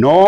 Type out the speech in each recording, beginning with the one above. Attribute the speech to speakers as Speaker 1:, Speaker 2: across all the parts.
Speaker 1: 9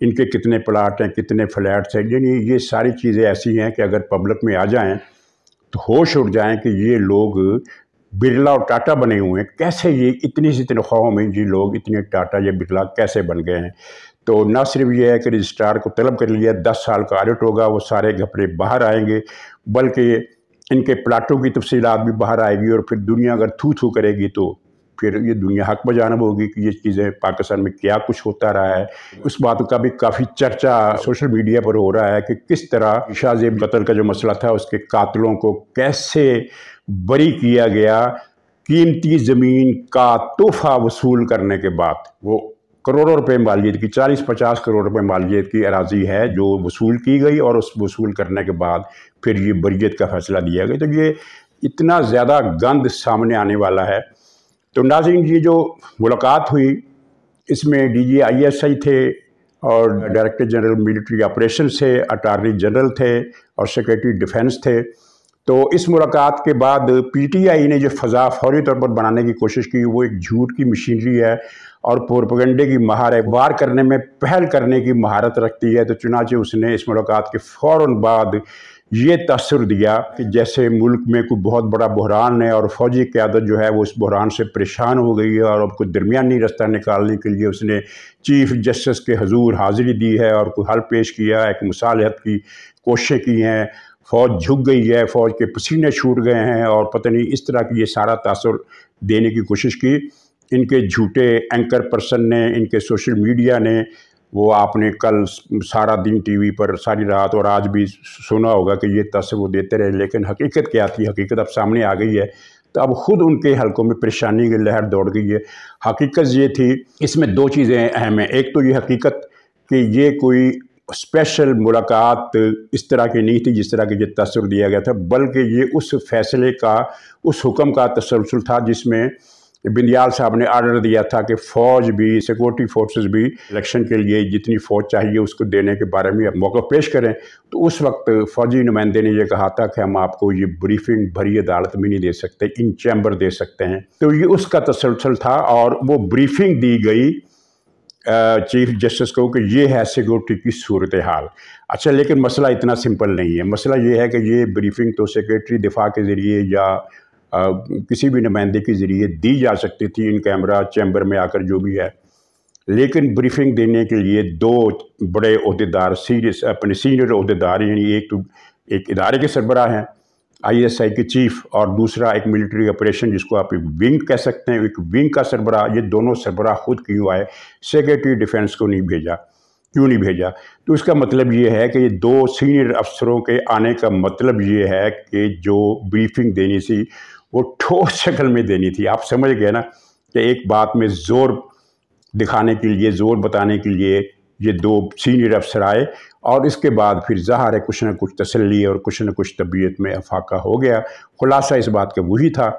Speaker 1: ان کے کتنے پلاٹ ہیں, کتنے فلیٹس ہیں. یعنی یہ ساری چیزیں ایسی ہیں کہ اگر پبلک میں آ جائیں تو ہوش اڑ جائیں کہ یہ لوگ برلا اور ٹاٹا بنے ہوئے ہیں, کیسے یہ اتنی سی تنخواہوں میں یہ لوگ اتنے ٹاٹا یا برلا کیسے بن گئے ہیں. تو نہ صرف یہ ہے کہ رجسٹرار کو طلب کر لیا, 10 سال کا آڈٹ ہوگا, وہ سارے گھپلے باہر آئیں گے, بلکہ ان کے پلاٹوں کی تفصیلات بھی باہر آئے گی, اور پھر دنیا اگر تھو کرے گی تو پھر یہ دنیا حق بجانب ہوگی کہ یہ چیزیں پاکستان میں کیا کچھ ہوتا رہا ہے. اس بات کا بھی کافی چرچا سوشل میڈیا پر ہو رہا ہے کہ کس طرح شاہ زیب قتل کا جو مسئلہ تھا اس کے قاتلوں کو کیسے بری کیا گیا قیمتی زمین کا تحفہ وصول کرنے کے بعد. وہ کروڑوں روپے مالیت کی 40-50 کروڑ روپے مالیت کی اراضی ہے جو وصول کی گئی, اور اس وصول کرنے کے بعد پھر یہ بریت کا فیصلہ دیا گیا. تو یہ اتنا زیادہ گند سامنے آنے والا ہے. تو ناظرین, یہ جو ملاقات ہوئی اس میں DGI تھے اور ڈائریکٹر جنرل ملٹری آپریشن تھے, اٹارنی جنرل تھے اور سیکریٹری ڈیفنس تھے. تو اس ملاقات کے بعد PTI نے جو فضا فوری طور پر بنانے کی کوشش کی وہ ایک جھوٹ کی مشینری ہے اور پروپیگنڈے کی مہار ہے, وار کرنے میں پہل کرنے کی مہارت رکھتی ہے. تو چنانچہ اس نے اس ملاقات کے فوراً بعد یہ تاثر دیا کہ جیسے ملک میں کوئی بہت بڑا بحران ہے اور فوجی قیادت جو ہے وہ اس بحران سے پریشان ہو گئی ہے, اور اب کوئی درمیانی رستہ نکالنے کے لیے اس نے چیف جسٹس کے حضور حاضری دی ہے اور کوئی حل پیش کیا, ایک مصالحت کی کوششیں کی ہیں. فوج جھک گئی ہے, فوج کے پسینے چھوٹ گئے ہیں, اور پتہ نہیں اس طرح کی یہ سارا تاثر دینے کی کوشش کی. ان کے جھوٹے اینکر پرسن نے, ان کے سوشل میڈیا نے, وہ آپ نے کل سارا دن ٹی وی پر ساری رات اور آج بھی سنا ہوگا کہ یہ تاثر وہ دیتے رہے, لیکن حقیقت کیا تھی؟ حقیقت اب سامنے آ گئی ہے. تو اب خود ان کے حلقوں میں پریشانی کی لہر دوڑ گئی ہے. حقیقت یہ تھی, اس میں 2 چیزیں اہم ہیں. ایک تو یہ حقیقت کہ یہ کوئی اسپیشل ملاقات اس طرح کی نہیں تھی جس طرح کہ یہ تاثر دیا گیا تھا, بلکہ یہ اس فیصلے کا, اس حکم کا تسلسل تھا جس میں بندیال صاحب نے آرڈر دیا تھا کہ فوج بھی, سیکورٹی فورسز بھی الیکشن کے لیے جتنی فوج چاہیے اس کو دینے کے بارے میں موقع پیش کریں. تو اس وقت فوجی نمائندے نے یہ کہا تھا کہ ہم آپ کو یہ بریفنگ بھری عدالت میں نہیں دے سکتے, ان چیمبر دے سکتے ہیں. تو یہ اس کا تسلسل تھا, اور وہ بریفنگ دی گئی چیف جسٹس کو کہ یہ ہے سیکورٹی کی صورتحال. اچھا, لیکن مسئلہ اتنا سمپل نہیں ہے. مسئلہ یہ ہے کہ یہ بریفنگ تو سیکریٹری دفاع کے ذریعے یا کسی بھی نمائندے کے ذریعے دی جا سکتی تھی ان کیمرہ چیمبر میں آ کر جو بھی ہے, لیکن بریفنگ دینے کے لیے 2 بڑے عہدیدار, اپنے سینئر عہدیدار, یعنی ایک تو ایک ادارے کے سربراہ ہیں ISI کے چیف, اور دوسرا ایک ملٹری آپریشن جس کو آپ ایک ونگ کہہ سکتے ہیں, ایک ونگ کا سربراہ. یہ دونوں سربراہ خود کیوں آئے, سیکریٹری ڈیفنس کو نہیں بھیجا, کیوں نہیں بھیجا؟ تو اس کا مطلب یہ ہے کہ یہ 2 سینئر افسروں کے آنے کا مطلب یہ ہے کہ جو بریفنگ دینی تھی وہ ٹھوس شکل میں دینی تھی. آپ سمجھ گئے نا کہ ایک بات میں زور دکھانے کے لیے, زور بتانے کے لیے یہ 2 سینئر افسر آئے, اور اس کے بعد پھر ظاہر ہے کچھ نہ کچھ تسلی اور کچھ نہ کچھ طبیعت میں افاقہ ہو گیا. خلاصہ اس بات کا وہی تھا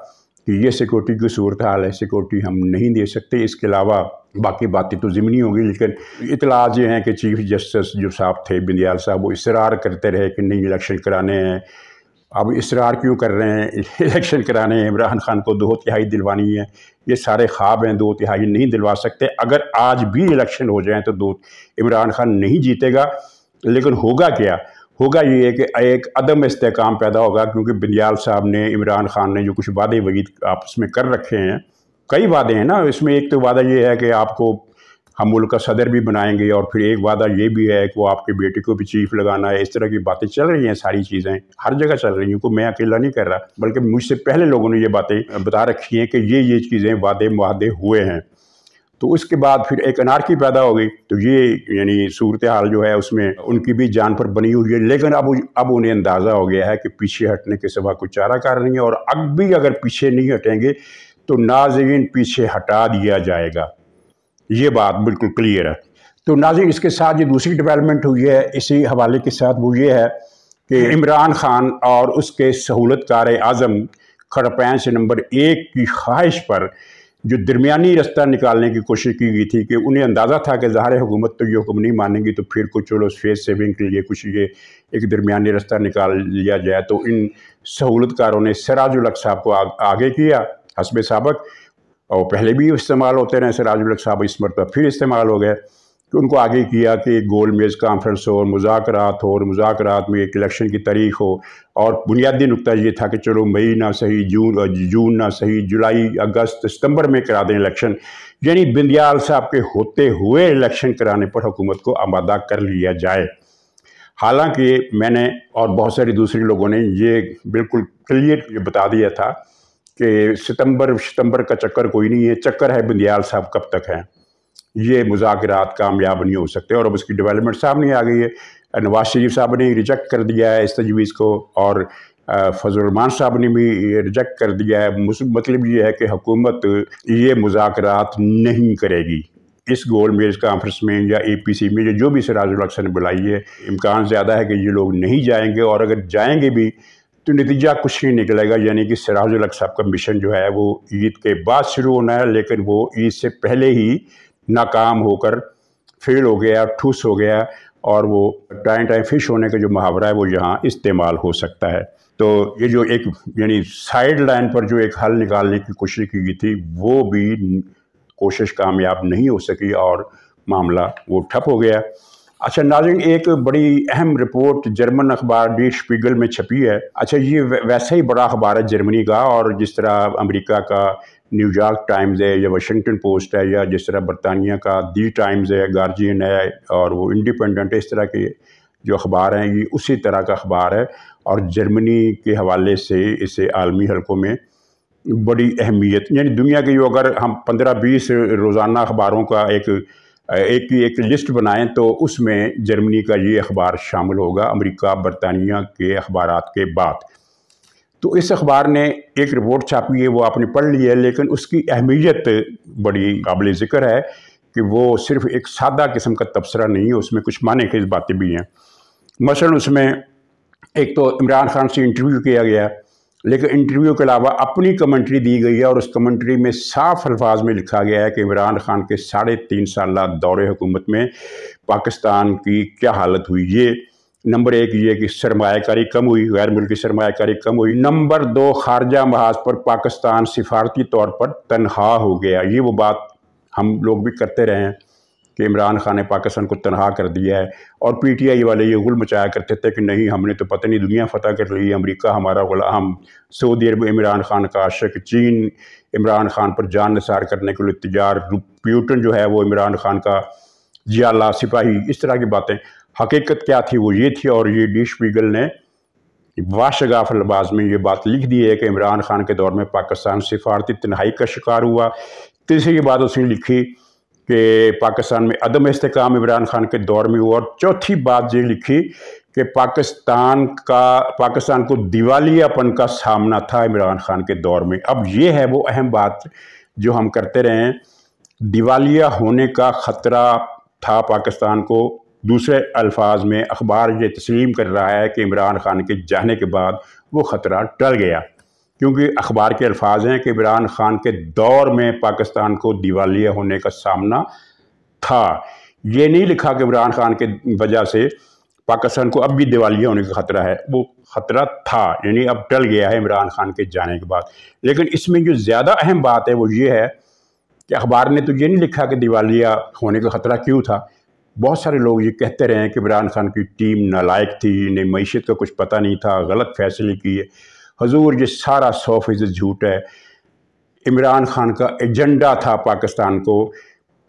Speaker 1: کہ یہ سیکورٹی کی صورتحال ہے, سیکورٹی ہم نہیں دے سکتے. اس کے علاوہ باقی باتیں تو ضمنی ہوگی, لیکن اطلاعات یہ ہیں کہ چیف جسٹس جو صاحب تھے بندیال صاحب, وہ اصرار کرتے رہے کہ نہیں الیکشن کرانے ہیں. اب اصرار کیوں کر رہے ہیں؟ الیکشن کرانے ہیں, عمران خان کو 2/3 دلوانی ہے. یہ سارے خواب ہیں, 2/3 نہیں دلوا سکتے. اگر آج بھی الیکشن ہو جائیں تو عمران خان نہیں جیتے گا, لیکن ہوگا کیا؟ ہوگا یہ کہ ایک عدم استحکام پیدا ہوگا, کیونکہ بندیال صاحب نے, عمران خان نے جو کچھ وعدے وعید آپس میں کر رکھے ہیں, کئی وعدے ہیں نا اس میں. ایک تو وعدہ یہ ہے کہ آپ کو ہم ملک کا صدر بھی بنائیں گے, اور پھر ایک وعدہ یہ بھی ہے کہ وہ آپ کے بیٹے کو بھی چیف لگانا ہے. اس طرح کی باتیں چل رہی ہیں, ساری چیزیں ہر جگہ چل رہی ہیں, کو میں اکیلا نہیں کر رہا, بلکہ مجھ سے پہلے لوگوں نے یہ باتیں بتا رکھی ہیں کہ یہ چیزیں وعدے معاہدے ہوئے ہیں. تو اس کے بعد پھر ایک انارکی پیدا ہو گئی. تو یہ یعنی صورتحال جو ہے اس میں ان کی بھی جان پر بنی ہوئی ہے, لیکن اب انہیں اندازہ ہو گیا ہے کہ پیچھے ہٹنے کے سوا کوئی چارہ کار نہیں ہے, اور اب بھی اگر پیچھے نہیں ہٹیں گے تو ناظرین پیچھے ہٹا دیا جائے گا. یہ بات بالکل کلیئر ہے. تو ناظرین اس کے ساتھ یہ دوسری ڈیولپمنٹ ہوئی ہے اسی حوالے کے ساتھ, وہ یہ ہے کہ عمران خان اور اس کے سہولت کار اعظم کھڑپینچ نمبر 1 کی خواہش پر جو درمیانی رستہ نکالنے کی کوشش کی گئی تھی, کہ انہیں اندازہ تھا کہ ظاہر حکومت تو یہ حکم نہیں مانیں گی, تو پھر کچھ چلو فیس سیونگ کے لیے کچھ یہ ایک درمیانی رستہ نکال لیا جائے. تو ان سہولت کاروں نے سراج الحق صاحب کو آگے کیا حسب سابق, اور پہلے بھی استعمال ہوتے رہے سراج الحق صاحب, اس مرتبہ پھر استعمال ہو گئے. کہ ان کو آگے کیا کہ گول میز کانفرنس ہو اور مذاکرات میں ایک الیکشن کی تاریخ ہو، اور بنیادی نقطہ یہ تھا کہ چلو مئی نہ صحیح، جون نہ صحیح، جولائی، اگست، ستمبر میں کرا دیں الیکشن، یعنی بندیال صاحب کے ہوتے ہوئے الیکشن کرانے پر حکومت کو آمادہ کر لیا جائے۔ حالانکہ میں نے اور بہت سارے دوسرے لوگوں نے یہ بالکل کلیئر بتا دیا تھا کہ ستمبر کا چکر کوئی نہیں ہے، چکر ہے بندیال صاحب کب تک ہیں، یہ مذاکرات کامیاب نہیں ہو سکتے۔ اور اب اس کی ڈیولپمنٹ سامنے آ گئی ہے، نواز شریف صاحب نے ریجیکٹ کر دیا ہے اس تجویز کو، اور فضل الرحمان صاحب نے بھی ریجیکٹ کر دیا ہے۔ مطلب یہ ہے کہ حکومت یہ مذاکرات نہیں کرے گی اس گول میز کانفرنس میں یا اے پی سی میں، جو بھی سراج الحق سے نے بلائی ہے۔ امکان زیادہ ہے کہ یہ لوگ نہیں جائیں گے، اور اگر جائیں گے بھی تو نتیجہ کچھ نہیں نکلے گا، یعنی کہ سراج الحق صاحب کا مشن جو ہے وہ عید کے بعد شروع ہونا ہے، لیکن وہ عید سے پہلے ہی ناکام ہو کر فیل ہو گیا، ٹھوس ہو گیا، اور وہ ٹائم فش ہونے کا جو محاورہ ہے وہ یہاں استعمال ہو سکتا ہے۔ تو یہ جو ایک یعنی سائیڈ لائن پر جو ایک حل نکالنے کی کوشش کی گئی تھی، وہ بھی کوشش کامیاب نہیں ہو سکی اور معاملہ وہ ٹھپ ہو گیا۔ اچھا ناظرین، ایک بڑی اہم رپورٹ جرمن اخبار ڈی شپیگل میں چھپی ہے۔ اچھا یہ ویسا ہی بڑا اخبار ہے جرمنی کا، اور جس طرح امریکہ کا نیو یارک ٹائمز ہے یا واشنگٹن پوسٹ ہے، یا جس طرح برطانیہ کا دی ٹائمز ہے، گارجین ہے، اور وہ انڈیپینڈنٹ ہے، اس طرح کے جو اخبار ہیں یہ اسی طرح کا اخبار ہے، اور جرمنی کے حوالے سے اسے عالمی حلقوں میں بڑی اہمیت، یعنی دنیا کی جو اگر ہم 15-20 روزانہ اخباروں کا ایک لسٹ بنائیں تو اس میں جرمنی کا یہ اخبار شامل ہوگا امریکہ برطانیہ کے اخبارات کے بعد۔ تو اس اخبار نے ایک رپورٹ چھاپی ہے، وہ آپ نے پڑھ لی ہے، لیکن اس کی اہمیت بڑی قابل ذکر ہے کہ وہ صرف ایک سادہ قسم کا تبصرہ نہیں ہے، اس میں کچھ معنی خیز باتیں بھی ہیں۔ مثلا اس میں ایک تو عمران خان سے انٹرویو کیا گیا، لیکن انٹرویو کے علاوہ اپنی کمنٹری دی گئی ہے، اور اس کمنٹری میں صاف الفاظ میں لکھا گیا ہے کہ عمران خان کے 3.5 سالہ دور حکومت میں پاکستان کی کیا حالت ہوئی۔ یہ نمبر 1 یہ کہ سرمایہ کاری کم ہوئی، غیر ملکی سرمایہ کاری کم ہوئی۔ نمبر 2 خارجہ محاذ پر پاکستان سفارتی طور پر تنہا ہو گیا۔ یہ وہ بات ہم لوگ بھی کرتے رہے ہیں کہ عمران خان نے پاکستان کو تنہا کر دیا ہے، اور پی ٹی آئی والے یہ غل مچایا کرتے تھے کہ نہیں ہم نے تو پتہ نہیں دنیا فتح کر لی، امریکہ ہمارا غلام، سعودی عرب عمران خان کا عاشق، چین عمران خان پر جان نثار کرنے کے لیے تیار، پیوٹن جو ہے وہ عمران خان کا جیالہ سپاہی، اس طرح کی باتیں۔ حقیقت کیا تھی وہ یہ تھی، اور یہ ڈی شپیگل نے واشگاف الفاظ میں یہ بات لکھ دی ہے کہ عمران خان کے دور میں پاکستان سفارتی تنہائی کا شکار ہوا۔ تیسری بات اس نے لکھی کہ پاکستان میں عدم استحکام عمران خان کے دور میں ہوا، اور چوتھی بات یہ لکھی کہ پاکستان کو دیوالیہ پن کا سامنا تھا عمران خان کے دور میں۔ اب یہ ہے وہ اہم بات جو ہم کرتے رہے ہیں، دیوالیہ ہونے کا خطرہ تھا پاکستان کو۔ دوسرے الفاظ میں اخبار یہ تسلیم کر رہا ہے کہ عمران خان کے جانے کے بعد وہ خطرہ ٹل گیا، کیونکہ اخبار کے الفاظ ہیں کہ عمران خان کے دور میں پاکستان کو دیوالیہ ہونے کا سامنا تھا۔ یہ نہیں لکھا کہ عمران خان کے وجہ سے پاکستان کو اب بھی دیوالیہ ہونے کا خطرہ ہے، وہ خطرہ تھا، یعنی اب ٹل گیا ہے عمران خان کے جانے کے بعد۔ لیکن اس میں جو زیادہ اہم بات ہے وہ یہ ہے کہ اخبار نے تو یہ نہیں لکھا کہ دیوالیہ ہونے کا خطرہ کیوں تھا۔ بہت سارے لوگ یہ کہتے رہے ہیں کہ عمران خان کی ٹیم نالائق تھی، انہیں معیشت کا کچھ پتہ نہیں تھا، غلط فیصلے کیے۔ حضور یہ سارا 100% جھوٹ ہے۔ عمران خان کا ایجنڈا تھا پاکستان کو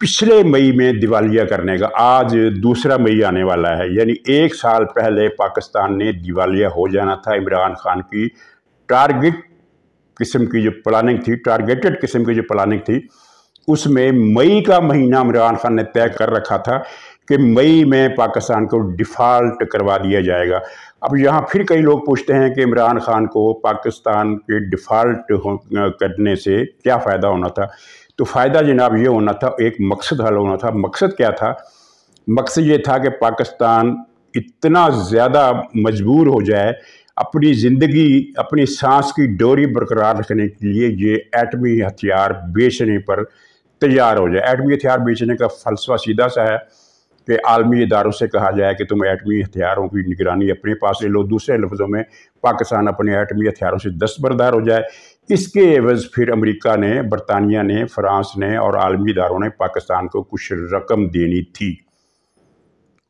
Speaker 1: پچھلے مئی میں دیوالیہ کرنے کا، آج 2 مئی آنے والا ہے، یعنی 1 سال پہلے پاکستان نے دیوالیہ ہو جانا تھا۔ عمران خان کی ٹارگیٹ قسم کی جو پلاننگ تھی، ٹارگیٹڈ قسم کی جو پلاننگ تھی، اس میں مئی کا مہینہ عمران خان نے طے کر رکھا تھا کہ مئی میں پاکستان کو ڈیفالٹ کروا دیا جائے گا۔ اب یہاں پھر کئی لوگ پوچھتے ہیں کہ عمران خان کو پاکستان کے ڈیفالٹ کرنے سے کیا فائدہ ہونا تھا؟ تو فائدہ جناب یہ ہونا تھا، ایک مقصد حل ہونا تھا۔ مقصد کیا تھا؟ مقصد یہ تھا کہ پاکستان اتنا زیادہ مجبور ہو جائے اپنی زندگی، اپنی سانس کی ڈوری برقرار رکھنے کے لیے یہ ایٹمی ہتھیار بیچنے پر تیار ہو جائے۔ ایٹمی ہتھیار بیچنے کا فلسفہ سیدھا سا ہے کہ عالمی اداروں سے کہا جائے کہ تم ایٹمی ہتھیاروں کی نگرانی اپنے پاس لے لو، دوسرے لفظوں میں پاکستان اپنے ایٹمی ہتھیاروں سے دستبردار ہو جائے۔ اس کے عوض پھر امریکہ نے، برطانیہ نے، فرانس نے اور عالمی اداروں نے پاکستان کو کچھ رقم دینی تھی۔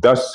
Speaker 1: 10